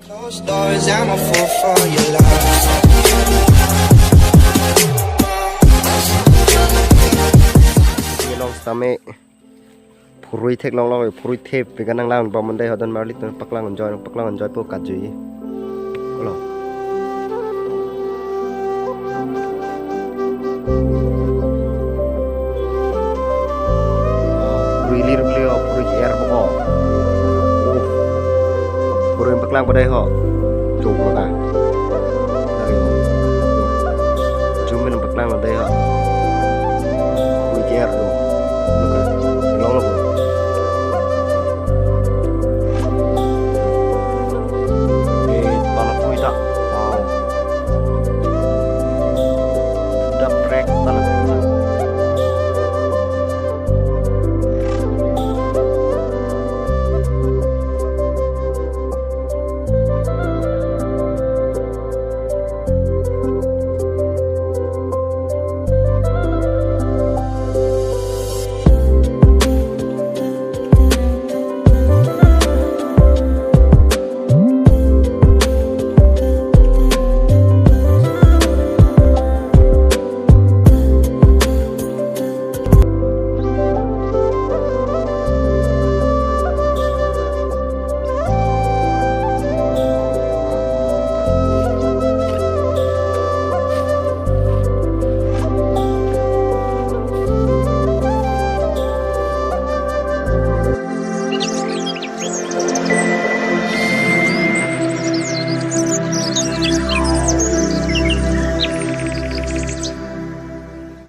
Closed doors, I'm a fool for your love. Ini long same purui thek long long purui thep pegan nang lang bom mandai hodan marlit paklang enjoy po kajui lo purui lir beliau purui air poko purui paklang pada ho jom lah jumin paklang mandai ho purui air lo